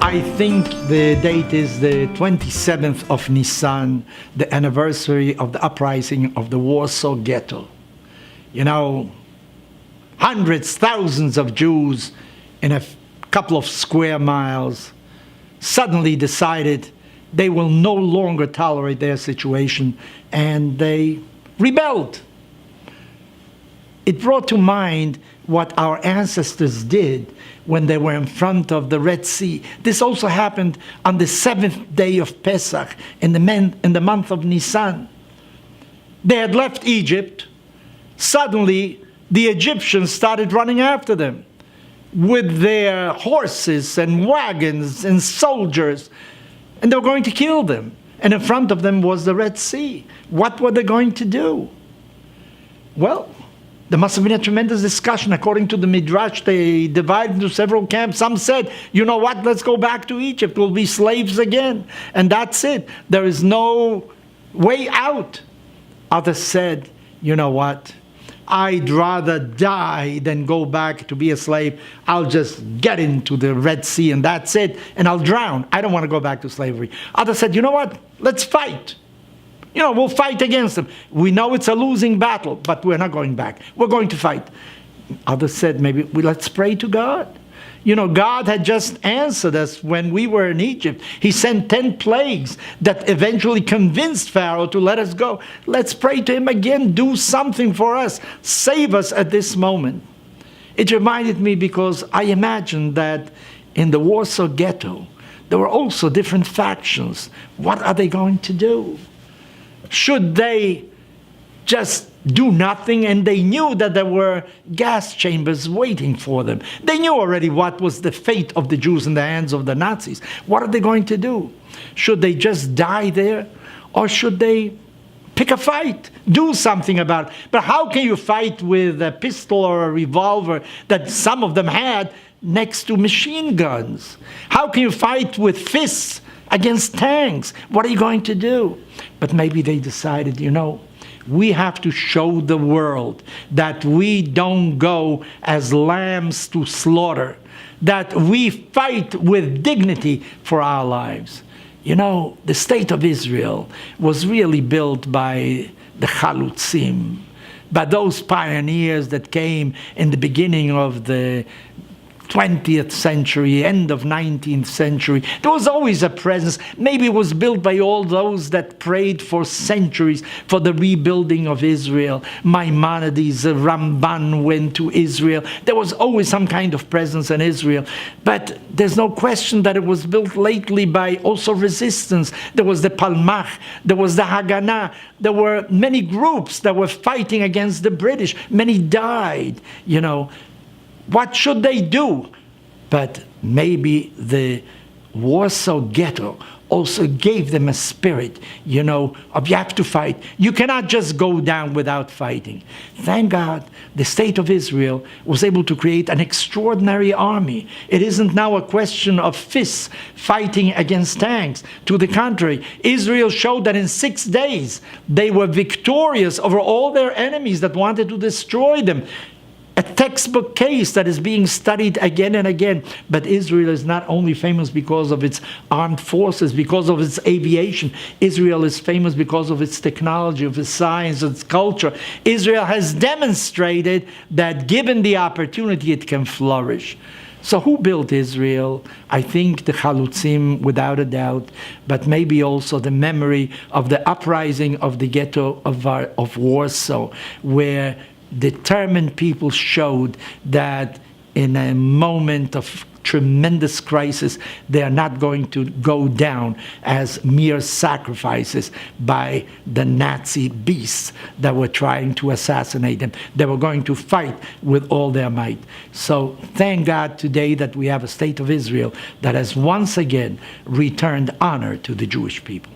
I think the date is the 27th of Nisan, the anniversary of the uprising of the Warsaw Ghetto. You know, hundreds, thousands of Jews in a couple of square miles suddenly decided they will no longer tolerate their situation, and they rebelled. It brought to mind what our ancestors did when they were in front of the Red Sea. This also happened on the 7th day of Pesach in the month of Nisan. They had left Egypt. Suddenly, the Egyptians started running after them with their horses and wagons and soldiers, and they were going to kill them. And in front of them was the Red Sea. What were they going to do? Well, there must have been a tremendous discussion. According to the Midrash, they divided into several camps. Some said, you know what, let's go back to Egypt. We'll be slaves again. And that's it. There is no way out. Others said, you know what, I'd rather die than go back to be a slave. I'll just get into the Red Sea and that's it. And I'll drown. I don't want to go back to slavery. Others said, you know what, let's fight. You know, we'll fight against them. We know it's a losing battle, but we're not going back. We're going to fight. Others said, maybe let's pray to God. You know, God had just answered us when we were in Egypt. He sent 10 plagues that eventually convinced Pharaoh to let us go. Let's pray to him again. Do something for us. Save us at this moment. It reminded me because I imagined that in the Warsaw Ghetto, there were also different factions. What are they going to do? Should they just do nothing? And they knew that there were gas chambers waiting for them. They knew already what was the fate of the Jews in the hands of the Nazis. What are they going to do? Should they just die there? Or should they pick a fight? Do something about it. But how can you fight with a pistol or a revolver that some of them had next to machine guns? How can you fight with fists against tanks? What are you going to do? But maybe they decided, you know, we have to show the world that we don't go as lambs to slaughter, that we fight with dignity for our lives. You know, the state of Israel was really built by the Chalutzim, by those pioneers that came in the beginning of the 20th century, end of 19th century. There was always a presence. Maybe it was built by all those that prayed for centuries for the rebuilding of Israel. Maimonides, Ramban went to Israel. There was always some kind of presence in Israel. But there's no question that it was built lately by also resistance. There was the Palmach, there was the Haganah. There were many groups that were fighting against the British. Many died, you know. What should they do? But maybe the Warsaw Ghetto also gave them a spirit, you know, of you have to fight. You cannot just go down without fighting. Thank God the state of Israel was able to create an extraordinary army. It isn't now a question of fists fighting against tanks. To the contrary, Israel showed that in 6 days they were victorious over all their enemies that wanted to destroy them. A textbook case that is being studied again and again. But Israel is not only famous because of its armed forces, because of its aviation. Israel is famous because of its technology, of its science, its culture. Israel has demonstrated that given the opportunity, it can flourish. So who built Israel? I think the Chalutzim, without a doubt, but maybe also the memory of the uprising of the ghetto of Warsaw, where determined people showed that in a moment of tremendous crisis, they are not going to go down as mere sacrifices by the Nazi beasts that were trying to assassinate them. They were going to fight with all their might. So thank God today that we have a state of Israel that has once again returned honor to the Jewish people.